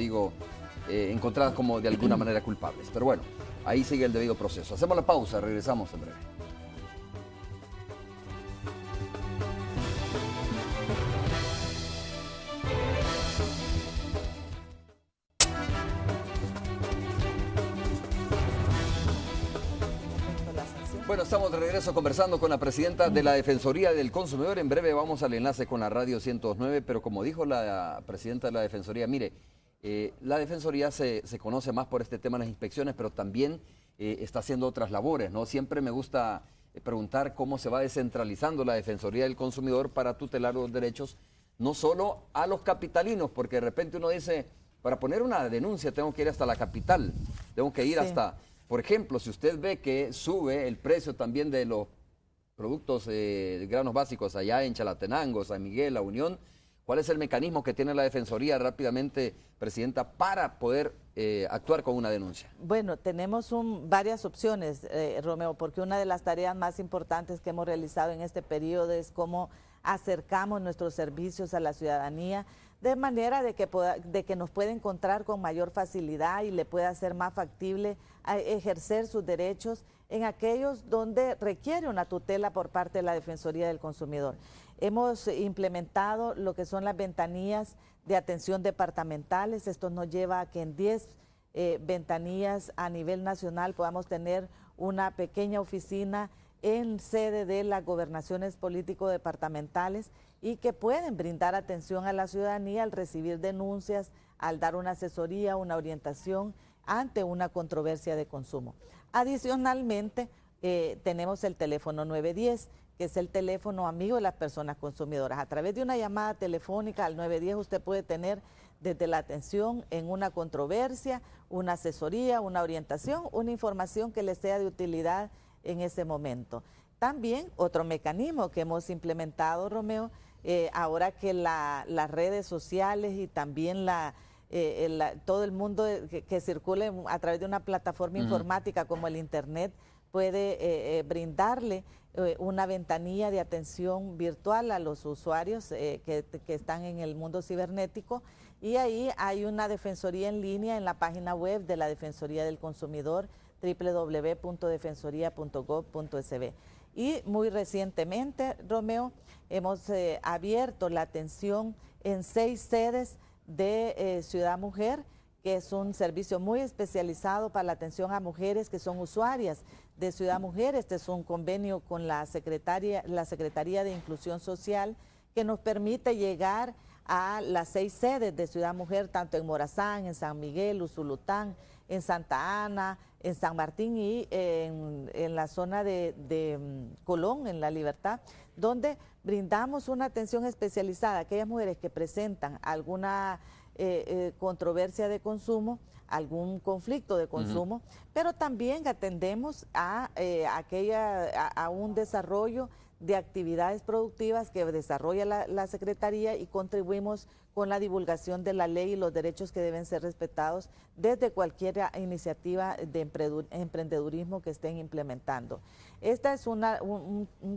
Speaker 2: encontradas como de alguna manera culpables. Pero bueno, ahí sigue el debido proceso. Hacemos la pausa, regresamos en breve. Bueno, estamos de regreso conversando con la presidenta de la Defensoría del Consumidor. En breve vamos al enlace con la Radio 109, pero como dijo la presidenta de la Defensoría, mire, la Defensoría se conoce más por este tema de las inspecciones, pero también está haciendo otras labores, ¿no? Siempre me gusta preguntar cómo se va descentralizando la Defensoría del Consumidor para tutelar los derechos, no solo a los capitalinos, porque de repente uno dice, para poner una denuncia tengo que ir hasta la capital, tengo que ir hasta... Por ejemplo, si usted ve que sube el precio también de los productos de granos básicos allá en Chalatenango, San Miguel, La Unión, ¿cuál es el mecanismo que tiene la Defensoría rápidamente, Presidenta, para poder actuar con una denuncia?
Speaker 3: Bueno, tenemos varias opciones, Romeo, porque una de las tareas más importantes que hemos realizado en este periodo es cómo acercamos nuestros servicios a la ciudadanía, de manera de que nos pueda encontrar con mayor facilidad y le pueda ser más factible ejercer sus derechos en aquellos donde requiere una tutela por parte de la Defensoría del Consumidor. Hemos implementado lo que son las ventanillas de atención departamentales. Esto nos lleva a que en 10 ventanillas a nivel nacional podamos tener una pequeña oficina en sede de las gobernaciones político-departamentales y que pueden brindar atención a la ciudadanía al recibir denuncias, al dar una asesoría, una orientación ante una controversia de consumo. Adicionalmente, tenemos el teléfono 910, que es el teléfono amigo de las personas consumidoras. A través de una llamada telefónica al 910 usted puede tener desde la atención en una controversia, una asesoría, una orientación, una información que le sea de utilidad en ese momento. También otro mecanismo que hemos implementado, Romeo, ahora que las redes sociales y también todo el mundo que circule a través de una plataforma informática como el Internet puede brindarle una ventanilla de atención virtual a los usuarios que están en el mundo cibernético, y ahí hay una defensoría en línea en la página web de la Defensoría del Consumidor, www.defensoría.gov.sb. Y muy recientemente, Romeo, hemos abierto la atención en 6 sedes de Ciudad Mujer, que es un servicio muy especializado para la atención a mujeres que son usuarias de Ciudad Mujer. Este es un convenio con la Secretaría de Inclusión Social que nos permite llegar a las 6 sedes de Ciudad Mujer, tanto en Morazán, en San Miguel, Usulután, en Santa Ana, en San Martín y en la zona de Colón, en La Libertad, donde brindamos una atención especializada a aquellas mujeres que presentan alguna controversia de consumo, algún conflicto de consumo, pero también atendemos a un desarrollo de actividades productivas que desarrolla la Secretaría y contribuimos con la divulgación de la ley y los derechos que deben ser respetados desde cualquier iniciativa de emprendedurismo que estén implementando. Este es un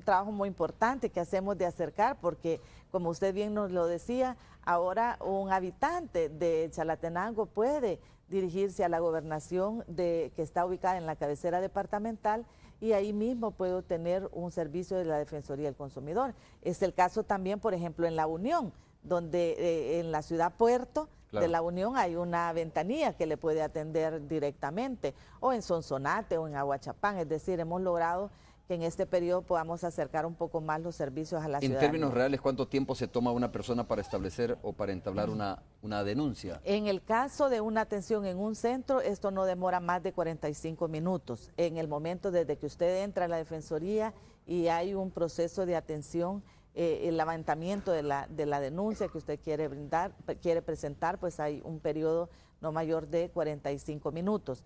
Speaker 3: trabajo muy importante que hacemos de acercar porque, como usted bien nos lo decía, ahora un habitante de Chalatenango puede dirigirse a la gobernación que está ubicada en la cabecera departamental y ahí mismo puede obtener un servicio de la Defensoría del Consumidor. Es el caso también, por ejemplo, en La Unión, donde en la ciudad Puerto de La Unión hay una ventanilla que le puede atender directamente, o en Sonsonate o en Aguachapán. Es decir, hemos logrado que en este periodo podamos acercar un poco más los servicios a la ciudadanía.
Speaker 2: En términos reales, ¿cuánto tiempo se toma una persona para establecer o para entablar una denuncia?
Speaker 3: En el caso de una atención en un centro, esto no demora más de 45 minutos. En el momento desde que usted entra a la Defensoría y hay un proceso de atención, el levantamiento de la denuncia que usted quiere presentar, pues hay un periodo no mayor de 45 minutos.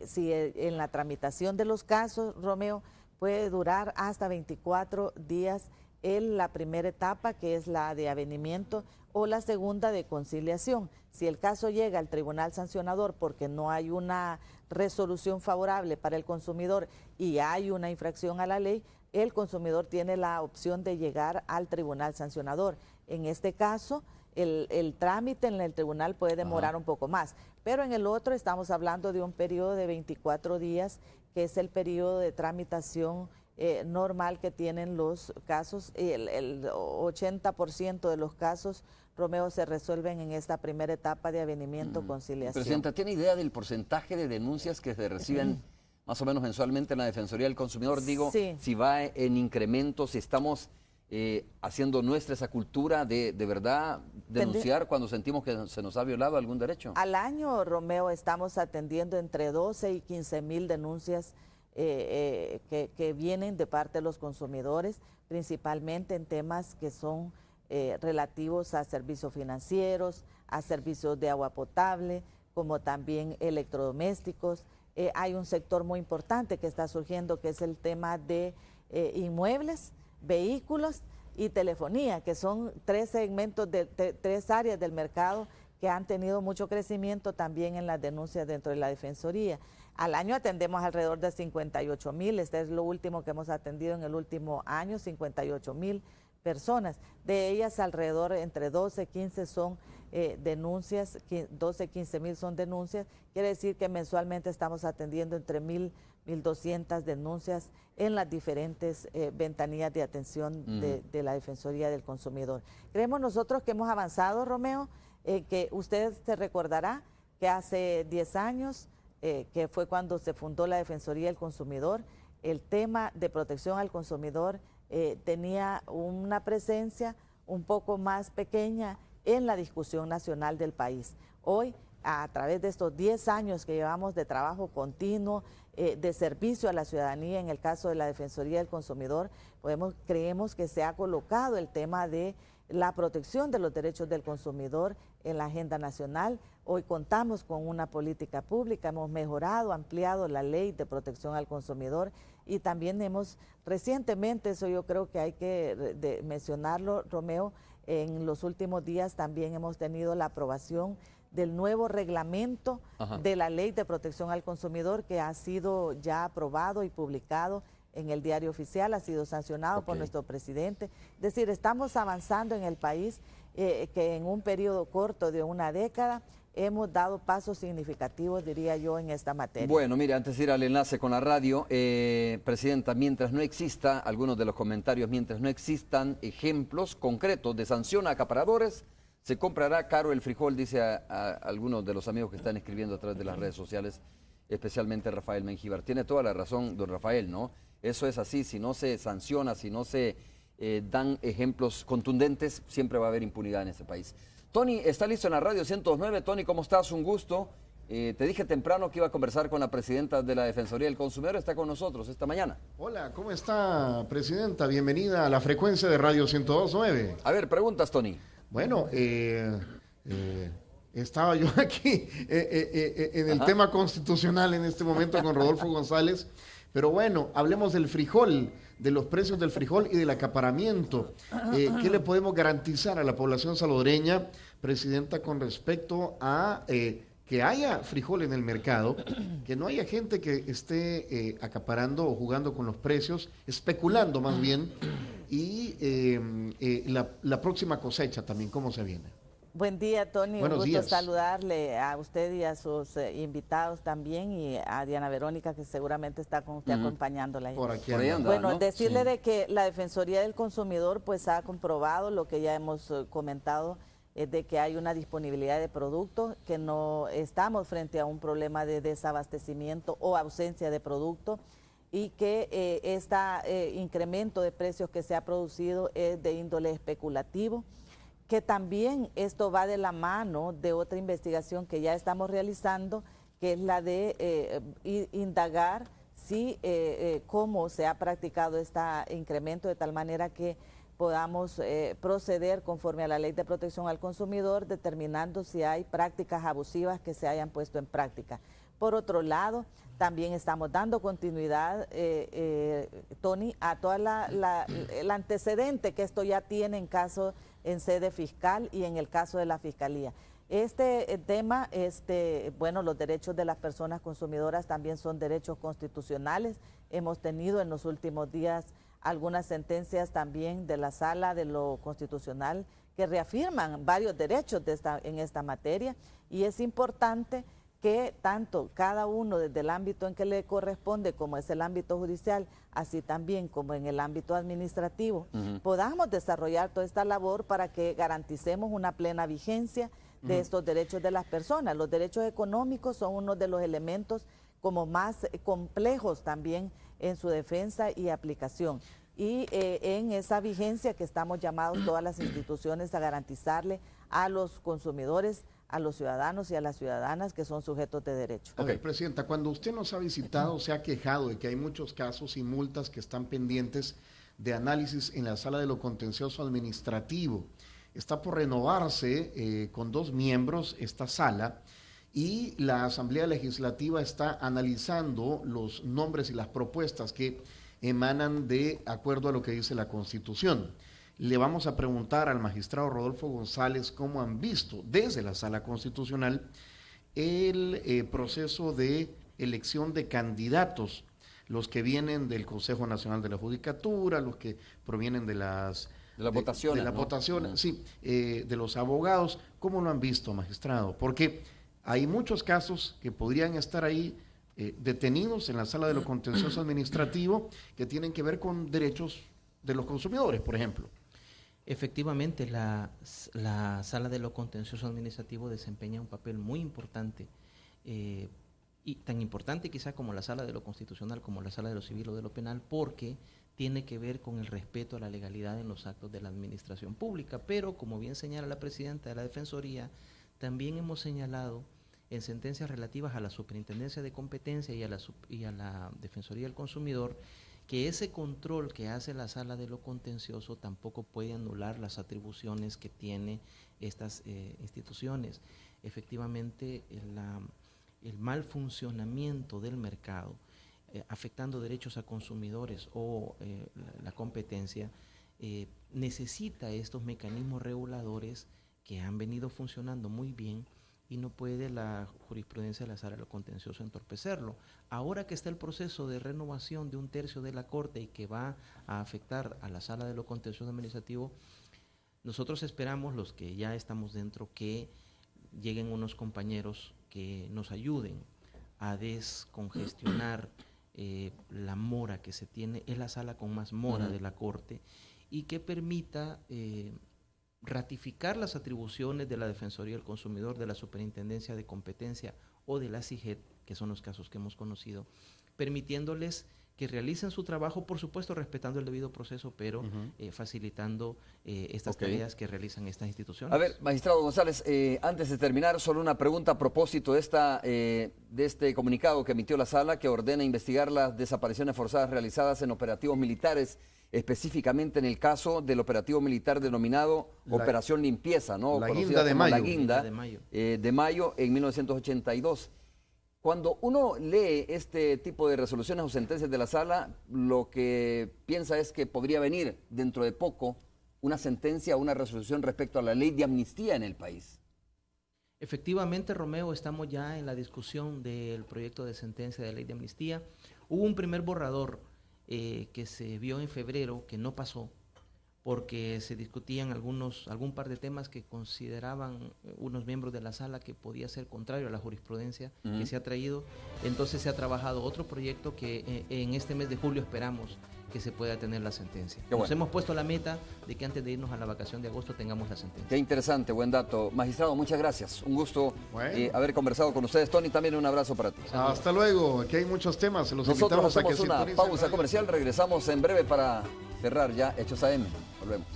Speaker 3: Si en la tramitación de los casos, Romeo, puede durar hasta 24 días en la primera etapa, que es la de avenimiento, o la segunda de conciliación. Si el caso llega al tribunal sancionador porque no hay una resolución favorable para el consumidor y hay una infracción a la ley, el consumidor tiene la opción de llegar al tribunal sancionador. En este caso, el trámite en el tribunal puede demorar un poco más, pero en el otro estamos hablando de un periodo de 24 días, que es el periodo de tramitación normal que tienen los casos. El 80% de los casos, Romeo, se resuelven en esta primera etapa de avenimiento, conciliación.
Speaker 2: Presidenta, ¿tiene idea del porcentaje de denuncias que se reciben más o menos mensualmente en la Defensoría del Consumidor? Digo, si va en incremento, si estamos haciendo nuestra esa cultura de verdad denunciar cuando sentimos que se nos ha violado algún derecho.
Speaker 3: Al año, Romeo, estamos atendiendo entre 12 y 15 mil denuncias que vienen de parte de los consumidores, principalmente en temas que son relativos a servicios financieros, a servicios de agua potable, como también electrodomésticos. Hay un sector muy importante que está surgiendo, que es el tema de inmuebles, vehículos y telefonía, que son tres segmentos de tres áreas del mercado que han tenido mucho crecimiento también en las denuncias dentro de la Defensoría. Al año atendemos alrededor de 58,000, este es lo último que hemos atendido en el último año, 58,000 personas. De ellas alrededor entre 12, 15 son denuncias, 12, 15 mil son denuncias. Quiere decir que mensualmente estamos atendiendo entre 1,000, 1,200 denuncias en las diferentes ventanillas de atención de la Defensoría del Consumidor. Creemos nosotros que hemos avanzado, Romeo, que usted se recordará que hace 10 años, que fue cuando se fundó la Defensoría del Consumidor, el tema de protección al consumidor tenía una presencia un poco más pequeña en la discusión nacional del país. Hoy, a través de estos 10 años que llevamos de trabajo continuo, de servicio a la ciudadanía, en el caso de la Defensoría del Consumidor, creemos que se ha colocado el tema de la protección de los derechos del consumidor en la agenda nacional. Hoy contamos con una política pública, hemos mejorado, ampliado la ley de protección al consumidor y también hemos recientemente, eso yo creo que hay que mencionarlo, Romeo, en los últimos días también hemos tenido la aprobación del nuevo reglamento de la ley de protección al consumidor, que ha sido ya aprobado y publicado en el Diario Oficial, ha sido sancionado por nuestro presidente. Es decir, estamos avanzando en el país, que en un periodo corto de una década hemos dado pasos significativos, diría yo, en esta materia.
Speaker 2: Bueno, mire, antes de ir al enlace con la radio, Presidenta, mientras no exista, algunos de los comentarios, mientras no existan ejemplos concretos de sanción a acaparadores, se comprará caro el frijol, dice a algunos de los amigos que están escribiendo a través de las redes sociales, especialmente Rafael Mengíbar. Tiene toda la razón, don Rafael, ¿no? Eso es así, si no se sanciona, si no se dan ejemplos contundentes, siempre va a haber impunidad en este país. Tony, está listo en la radio 109. Tony, ¿cómo estás? Un gusto. Te dije temprano que iba a conversar con la presidenta de la Defensoría del Consumidor, está con nosotros esta mañana.
Speaker 10: Hola, ¿cómo está, presidenta? Bienvenida a la frecuencia de Radio 102.9.
Speaker 2: A ver, preguntas, Tony.
Speaker 10: Bueno, Estaba yo aquí en el tema constitucional en este momento con Rodolfo González. Pero bueno, hablemos del frijol, de los precios del frijol y del acaparamiento. ¿Qué le podemos garantizar a la población salvadoreña, Presidenta, con respecto a que haya frijol en el mercado, que no haya gente que esté acaparando o jugando con los precios, especulando más bien, y la próxima cosecha también, cómo se viene?
Speaker 3: Buen día, Tony.
Speaker 10: Buenos
Speaker 3: Un gusto
Speaker 10: días.
Speaker 3: saludarle a usted y a sus invitados también, y a Diana Verónica, que seguramente está con usted acompañándola ahí.
Speaker 10: Por aquí
Speaker 2: Por ahí
Speaker 10: anda.
Speaker 2: anda,
Speaker 3: Bueno,
Speaker 2: ¿no?
Speaker 3: decirle
Speaker 10: Sí.
Speaker 3: de que la Defensoría del Consumidor pues ha comprobado lo que ya hemos comentado, de que hay una disponibilidad de productos, que no estamos frente a un problema de desabastecimiento o ausencia de producto, y que este incremento de precios que se ha producido es de índole especulativo, que también esto va de la mano de otra investigación que ya estamos realizando, que es la de indagar si cómo se ha practicado este incremento, de tal manera que podamos proceder conforme a la Ley de Protección al Consumidor, determinando si hay prácticas abusivas que se hayan puesto en práctica. Por otro lado, también estamos dando continuidad, Tony, a toda el antecedente que esto ya tiene en sede fiscal y en el caso de la Fiscalía. Este tema, bueno, los derechos de las personas consumidoras también son derechos constitucionales. Hemos tenido en los últimos días algunas sentencias también de la Sala de lo Constitucional que reafirman varios derechos en esta materia, y es importante que tanto cada uno desde el ámbito en que le corresponde, como es el ámbito judicial, así también como en el ámbito administrativo, podamos desarrollar toda esta labor para que garanticemos una plena vigencia de estos derechos de las personas. Los derechos económicos son uno de los elementos como más complejos también en su defensa y aplicación. Y en esa vigencia que estamos llamados todas las instituciones a garantizarle a los consumidores, a los ciudadanos y a las ciudadanas que son sujetos de derecho.
Speaker 10: A ver, Presidenta, cuando usted nos ha visitado, se ha quejado de que hay muchos casos y multas que están pendientes de análisis en la Sala de lo Contencioso Administrativo. Está por renovarse con 2 miembros esta sala, y la Asamblea Legislativa está analizando los nombres y las propuestas que emanan de acuerdo a lo que dice la Constitución. Le vamos a preguntar al magistrado Rodolfo González cómo han visto desde la Sala Constitucional el proceso de elección de candidatos, los que vienen del Consejo Nacional de la Judicatura, los que provienen de las
Speaker 2: votaciones.
Speaker 10: de las votaciones, sí, de los abogados. ¿Cómo lo han visto, magistrado? Porque hay muchos casos que podrían estar ahí detenidos en la Sala de lo Contencioso Administrativo, que tienen que ver con derechos de los consumidores, por ejemplo.
Speaker 11: Efectivamente, la Sala de lo Contencioso Administrativo desempeña un papel muy importante, y tan importante quizá como la Sala de lo Constitucional, como la Sala de lo Civil o de lo Penal, porque tiene que ver con el respeto a la legalidad en los actos de la administración pública. Pero, como bien señala la Presidenta de la Defensoría, también hemos señalado en sentencias relativas a la Superintendencia de Competencia y a la Defensoría del Consumidor, que ese control que hace la Sala de lo Contencioso tampoco puede anular las atribuciones que tiene estas instituciones. Efectivamente, el mal funcionamiento del mercado, afectando derechos a consumidores o la competencia, necesita estos mecanismos reguladores que han venido funcionando muy bien, y no puede la jurisprudencia de la Sala de lo Contencioso entorpecerlo. Ahora que está el proceso de renovación de 1/3 de la Corte y que va a afectar a la Sala de lo Contencioso Administrativo, nosotros esperamos, los que ya estamos dentro, que lleguen unos compañeros que nos ayuden a descongestionar la mora que se tiene. Es la sala con más mora de la Corte, y que permita ratificar las atribuciones de la Defensoría del Consumidor, de la Superintendencia de Competencia o de la CIGET, que son los casos que hemos conocido, permitiéndoles que realicen su trabajo, por supuesto respetando el debido proceso, pero facilitando estas tareas que realizan estas instituciones.
Speaker 2: A ver, magistrado González, antes de terminar, solo una pregunta a propósito de este comunicado que emitió la Sala, que ordena investigar las desapariciones forzadas realizadas en operativos militares específicamente en el caso del operativo militar denominado Operación Limpieza, ¿no?
Speaker 10: La
Speaker 2: Conocida
Speaker 10: Guinda de
Speaker 2: como
Speaker 10: Mayo.
Speaker 2: La Guinda de Mayo en 1982. Cuando uno lee este tipo de resoluciones o sentencias de la sala, lo que piensa es que podría venir dentro de poco una sentencia o una resolución respecto a la ley de amnistía en el país.
Speaker 11: Efectivamente, Romeo, estamos ya en la discusión del proyecto de sentencia de ley de amnistía. Hubo un primer borrador que se vio en febrero que no pasó porque se discutían algún par de temas que consideraban unos miembros de la sala que podía ser contrario a la jurisprudencia que se ha traído. Entonces se ha trabajado otro proyecto que en este mes de julio esperamos que se pueda tener la sentencia. Nos hemos puesto la meta de que antes de irnos a la vacación de agosto tengamos la sentencia.
Speaker 2: Qué interesante, buen dato. Magistrado, muchas gracias. Un gusto haber conversado con ustedes. Tony, también un abrazo para ti.
Speaker 10: Hasta luego. Aquí hay muchos temas. Los
Speaker 2: Nosotros
Speaker 10: invitamos a que
Speaker 2: hacemos una
Speaker 10: sintonicen
Speaker 2: pausa
Speaker 10: Radio.
Speaker 2: comercial. Regresamos en breve para cerrar ya Hechos AM. Volvemos.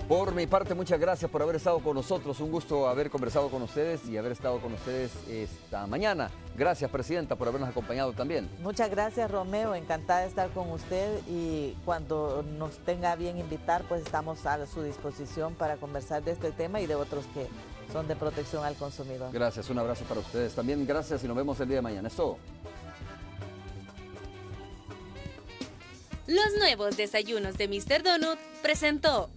Speaker 2: Por mi parte, muchas gracias por haber estado con nosotros. Un gusto haber conversado con ustedes y haber estado con ustedes esta mañana. Gracias, Presidenta, por habernos acompañado también.
Speaker 3: Muchas gracias, Romeo. Encantada de estar con usted y cuando nos tenga bien invitar, pues estamos a su disposición para conversar de este tema y de otros que son de protección al consumidor.
Speaker 2: Gracias, un abrazo para ustedes. También gracias y nos vemos el día de mañana. Es todo.
Speaker 1: Los nuevos desayunos de Mr. Donut presentó